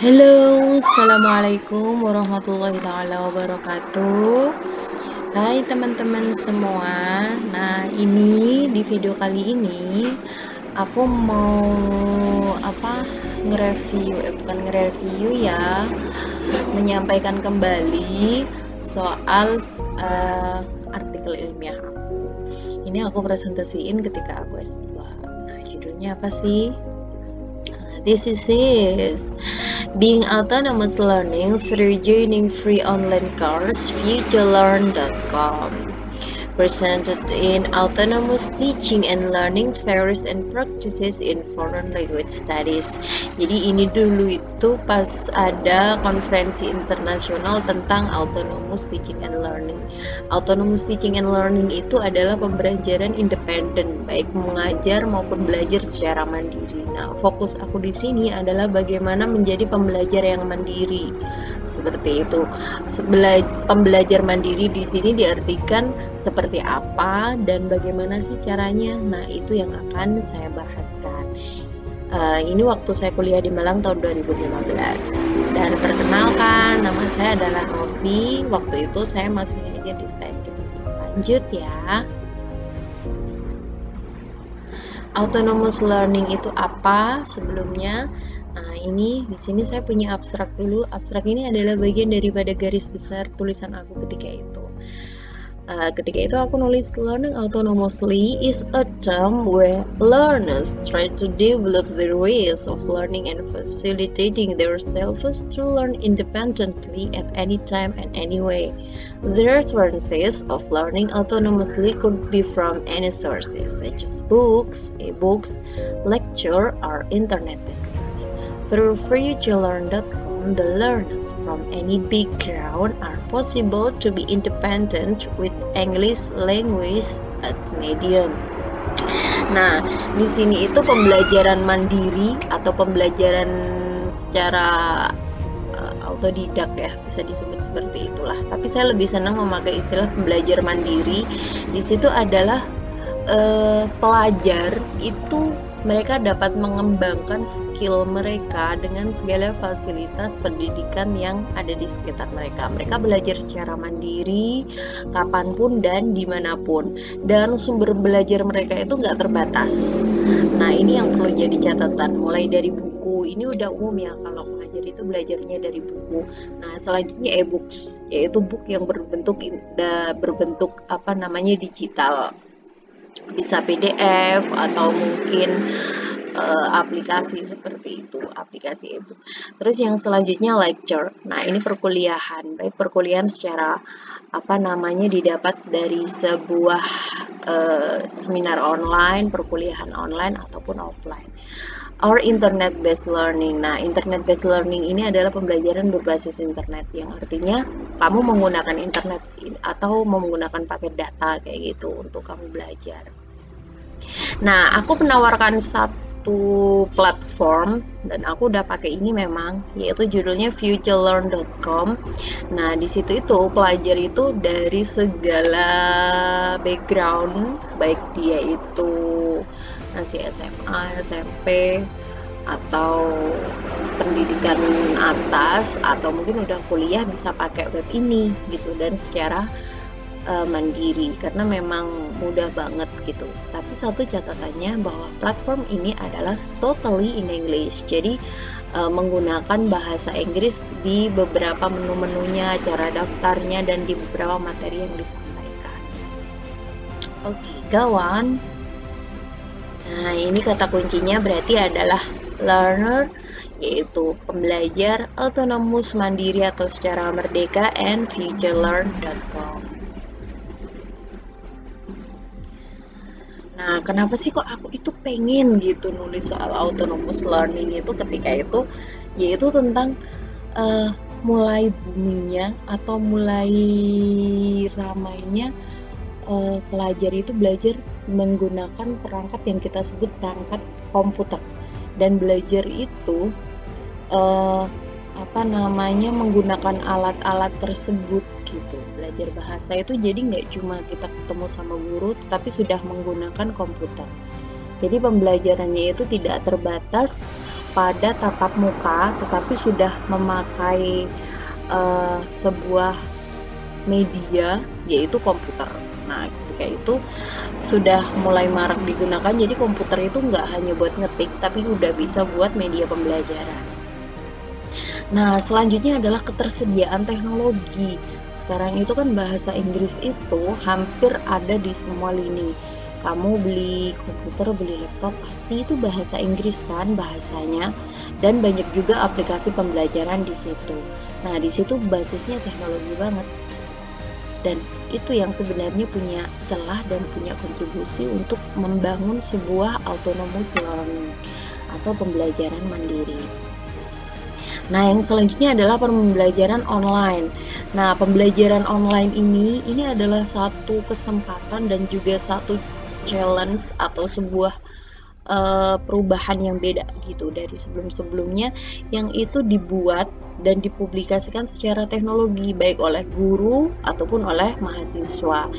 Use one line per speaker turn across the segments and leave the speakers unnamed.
Halo, assalamualaikum warahmatullahi taala wabarakatuh. Hai teman-teman semua. Nah, ini di video kali ini aku mau nge-review, bukan nge-review ya, menyampaikan kembali soal artikel ilmiah aku. Ini aku presentasiin ketika aku S2. Nah, judulnya apa sih? This is Being Autonomous Learning Through Joining Free Online Course FutureLearn.com, presented in Autonomous Teaching and Learning Theories and Practices in Foreign Language Studies. Jadi ini dulu itu pas ada konferensi internasional tentang Autonomous Teaching and Learning. Autonomous Teaching and Learning itu adalah pembelajaran independen, baik mengajar maupun belajar secara mandiri. Nah, fokus aku di sini adalah bagaimana menjadi pembelajar yang mandiri. Seperti itu. Pembelajar mandiri di sini diartikan seperti apa dan bagaimana sih caranya. Nah, itu yang akan saya bahaskan. Ini waktu saya kuliah di Malang tahun 2015. Dan perkenalkan, nama saya adalah Novi. Waktu itu saya masih ngajar di STM. Lanjut ya. Autonomous learning itu apa sebelumnya? Nah, ini di sini saya punya abstrak dulu. Abstrak ini adalah bagian daripada garis besar tulisan aku ketika itu. Ketika itu aku nulis learning autonomously is a term where learners try to develop their ways of learning and facilitating themselves to learn independently at any time and any way. The references of learning autonomously could be from any sources such as books, e-books, lecture, or internet-based learning. Through FutureLearn.com, the learners from any background are possible to be independent with English language as medium. Nah, di sini itu pembelajaran mandiri atau pembelajaran secara autodidak ya, bisa disebut seperti itulah. Tapi saya lebih senang memakai istilah pembelajar mandiri. Di situ adalah pelajar itu mereka dapat mengembangkan skill mereka dengan segala fasilitas pendidikan yang ada di sekitar mereka. Mereka belajar secara mandiri, kapanpun dan dimanapun. Dan sumber belajar mereka itu nggak terbatas. Nah, ini yang perlu jadi catatan. Mulai dari buku, ini udah umum ya, kalau pengajar itu belajarnya dari buku. Nah, selanjutnya e-books, yaitu book yang berbentuk digital. Bisa PDF atau mungkin aplikasi seperti itu, aplikasi e-book. Terus yang selanjutnya lecture. Nah, ini perkuliahan, baik perkuliahan secara didapat dari sebuah seminar online, perkuliahan online ataupun offline. Or internet-based learning. Nah, internet-based learning ini adalah pembelajaran berbasis internet, yang artinya kamu menggunakan internet atau menggunakan paket data kayak gitu untuk kamu belajar. Nah, aku menawarkan satu platform dan aku udah pakai ini memang, yaitu judulnya FutureLearn.com. Nah, di situ itu pelajar itu dari segala background, baik dia itu masih SMA, SMP, atau pendidikan atas, atau mungkin udah kuliah, bisa pakai web ini gitu, dan secara mandiri, karena memang mudah banget gitu. Tapi satu catatannya bahwa platform ini adalah totally in English, jadi menggunakan bahasa Inggris di beberapa menu-menunya, cara daftarnya, dan di beberapa materi yang disampaikan. Oke, go on. Nah, ini kata kuncinya berarti adalah learner, yaitu pembelajar, autonomous, mandiri atau secara merdeka, and FutureLearn.com. Nah, kenapa sih kok aku itu pengen gitu nulis soal autonomous learning itu ketika itu, yaitu tentang mulai boomingnya atau mulai ramainya pelajar itu belajar menggunakan perangkat yang kita sebut perangkat komputer, dan belajar itu menggunakan alat-alat tersebut gitu. Belajar bahasa itu jadi nggak cuma kita ketemu sama guru, tapi sudah menggunakan komputer. Jadi pembelajarannya itu tidak terbatas pada tatap muka tetapi sudah memakai sebuah media yaitu komputer. Nah, ketika itu sudah mulai marak digunakan, jadi komputer itu nggak hanya buat ngetik tapi udah bisa buat media pembelajaran. Nah, selanjutnya adalah ketersediaan teknologi. Sekarang itu kan bahasa Inggris itu hampir ada di semua lini. Kamu beli komputer, beli laptop, pasti itu bahasa Inggris kan bahasanya. Dan banyak juga aplikasi pembelajaran di situ. Nah, di situ basisnya teknologi banget. Dan itu yang sebenarnya punya celah dan punya kontribusi untuk membangun sebuah autonomous learning atau pembelajaran mandiri. Nah, yang selanjutnya adalah pembelajaran online. Nah, pembelajaran online ini adalah satu kesempatan dan juga satu challenge atau sebuah perubahan yang beda gitu dari sebelum-sebelumnya, yang itu dibuat dan dipublikasikan secara teknologi baik oleh guru ataupun oleh mahasiswa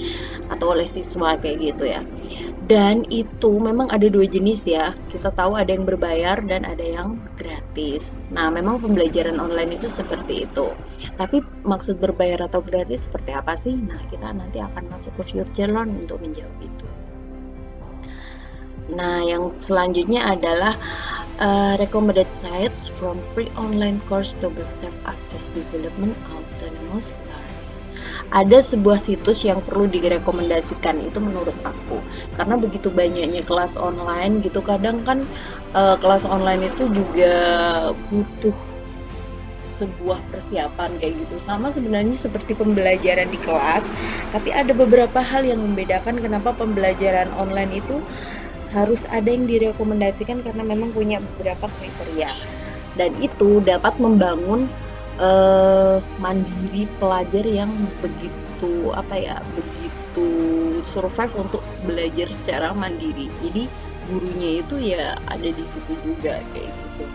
atau oleh siswa kayak gitu ya. Dan itu memang ada dua jenis ya, kita tahu ada yang berbayar dan ada yang gratis. Nah, memang pembelajaran online itu seperti itu. Tapi maksud berbayar atau gratis seperti apa sih? Nah, kita nanti akan masuk ke Future Learn untuk menjawab itu. Nah, yang selanjutnya adalah recommended sites from free online course to build self-access development autonomous learning. Ada sebuah situs yang perlu direkomendasikan itu menurut aku, karena begitu banyaknya kelas online gitu, kadang kan kelas online itu juga butuh sebuah persiapan kayak gitu, sama sebenarnya seperti pembelajaran di kelas, tapi ada beberapa hal yang membedakan kenapa pembelajaran online itu harus ada yang direkomendasikan karena memang punya beberapa kriteria, dan itu dapat membangun mandiri pelajar yang begitu begitu survive untuk belajar secara mandiri. Jadi gurunya itu ya ada di situ juga kayak gitu.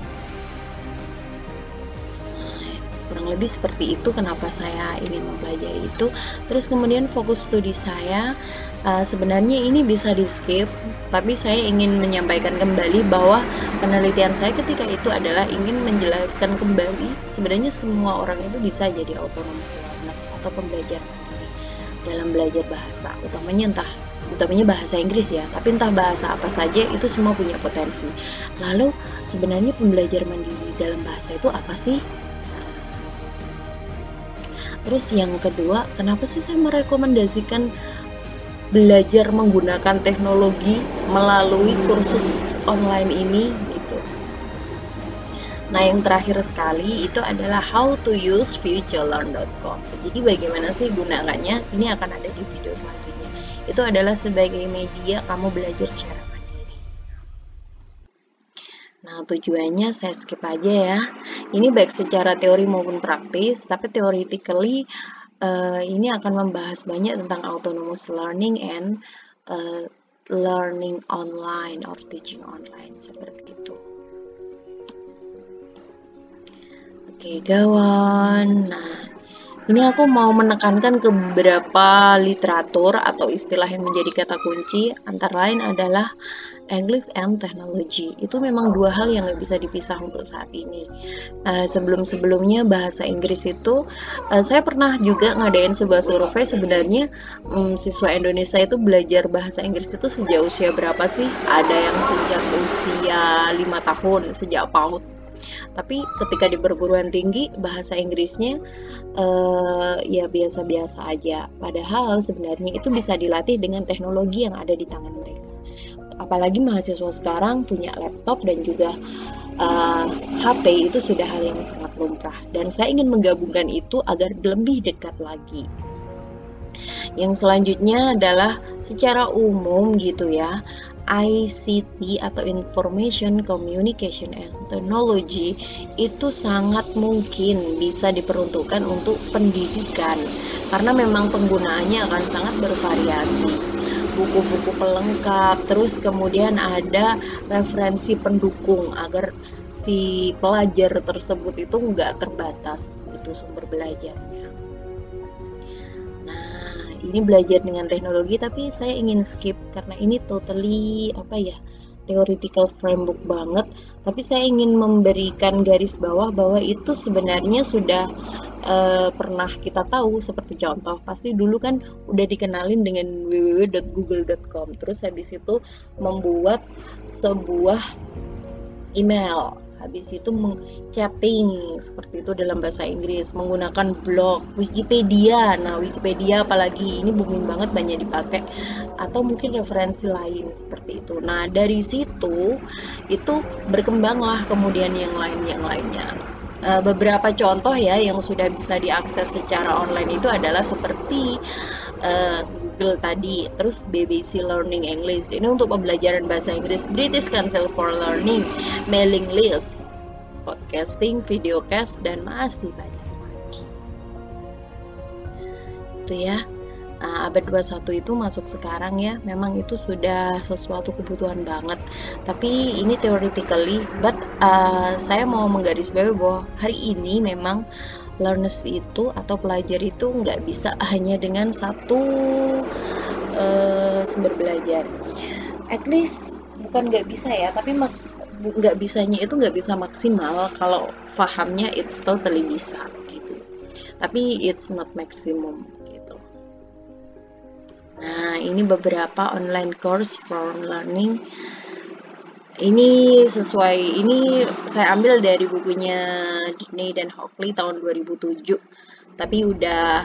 Kurang lebih seperti itu kenapa saya ingin mempelajari itu. Terus kemudian fokus studi saya sebenarnya ini bisa di skip, tapi saya ingin menyampaikan kembali bahwa penelitian saya ketika itu adalah ingin menjelaskan kembali sebenarnya semua orang itu bisa jadi autonomous learners atau pembelajar mandiri dalam belajar bahasa, utamanya bahasa Inggris ya, tapi entah bahasa apa saja itu semua punya potensi. Lalu sebenarnya pembelajar mandiri dalam bahasa itu apa sih? Terus yang kedua, kenapa sih saya merekomendasikan belajar menggunakan teknologi melalui kursus online ini gitu. Nah, yang terakhir sekali itu adalah how to use futurelearn.com. Jadi bagaimana sih gunakannya? Ini akan ada di video selanjutnya. Itu adalah sebagai media kamu belajar secara mandiri. Nah, tujuannya saya skip aja ya. Ini baik secara teori maupun praktis, tapi theoretically ini akan membahas banyak tentang autonomous learning and learning online or teaching online seperti itu. Oke, kawan. Nah, ini aku mau menekankan ke beberapa literatur atau istilah yang menjadi kata kunci, antara lain adalah English and Technology. Itu memang dua hal yang nggak bisa dipisah untuk saat ini. Sebelum-sebelumnya bahasa Inggris itu, saya pernah juga ngadain sebuah survei sebenarnya siswa Indonesia itu belajar bahasa Inggris itu sejak usia berapa sih? Ada yang sejak usia 5 tahun, sejak PAUD. Tapi ketika di perguruan tinggi bahasa Inggrisnya ya biasa-biasa aja. Padahal sebenarnya itu bisa dilatih dengan teknologi yang ada di tangan mereka. Apalagi mahasiswa sekarang punya laptop dan juga HP, itu sudah hal yang sangat lumrah. Dan saya ingin menggabungkan itu agar lebih dekat lagi. Yang selanjutnya adalah secara umum gitu ya, ICT atau Information Communication and Technology itu sangat mungkin bisa diperuntukkan untuk pendidikan karena memang penggunaannya akan sangat bervariasi. Buku-buku pelengkap, terus kemudian ada referensi pendukung agar si pelajar tersebut itu nggak terbatas itu sumber belajarnya. Nah, ini belajar dengan teknologi, tapi saya ingin skip karena ini totally theoretical framework banget, tapi saya ingin memberikan garis bawah bahwa itu sebenarnya sudah pernah kita tahu. Seperti contoh, pasti dulu kan udah dikenalin dengan www.google.com, terus habis itu membuat sebuah email, habis itu chatting seperti itu dalam bahasa Inggris, menggunakan blog, Wikipedia. Nah, Wikipedia apalagi ini booming banget, banyak dipakai, atau mungkin referensi lain seperti itu. Nah, dari situ itu berkembanglah kemudian yang lainnya. Beberapa contoh ya yang sudah bisa diakses secara online itu adalah seperti Google tadi, terus BBC Learning English, ini untuk pembelajaran bahasa Inggris, British Council for Learning, mailing list, podcasting, videocast, dan masih banyak lagi. Itu ya. Nah, abad 21 itu masuk sekarang ya, memang itu sudah sesuatu kebutuhan banget. Tapi ini theoretically, but saya mau menggarisbawahi bahwa hari ini memang learners itu atau pelajar itu nggak bisa hanya dengan satu sumber belajar. At least bukan nggak bisa ya, tapi nggak bisanya itu nggak bisa maksimal. Kalau pahamnya it's totally bisa gitu, tapi it's not maximum gitu. Nah, ini beberapa online course from learning. Ini saya ambil dari bukunya Diney dan Hockley tahun 2007. Tapi udah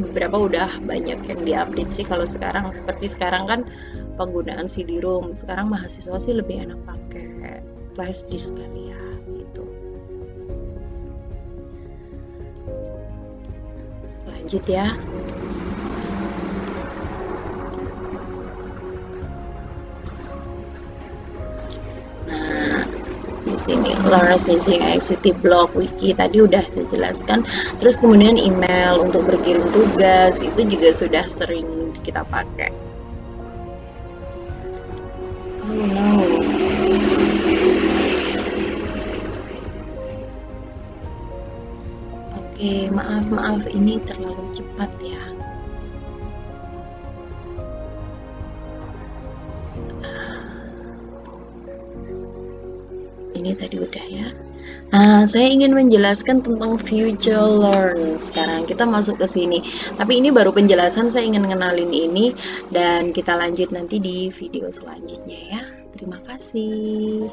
beberapa udah banyak yang diupdate sih kalau sekarang. Seperti sekarang kan penggunaan CD-ROM. Sekarang mahasiswa sih lebih enak pakai flash disk kali ya gitu. Lanjut ya. Sini learners using ICT blog, wiki tadi udah saya jelaskan. Terus kemudian email untuk berkirim tugas itu juga sudah sering kita pakai. Oh no. Oke, maaf ini terlalu cepat ya. Ini tadi udah ya. Nah, saya ingin menjelaskan tentang future learn. Sekarang kita masuk ke sini. Tapi ini baru penjelasan, saya ingin ngenalin ini dan kita lanjut nanti di video selanjutnya ya. Terima kasih.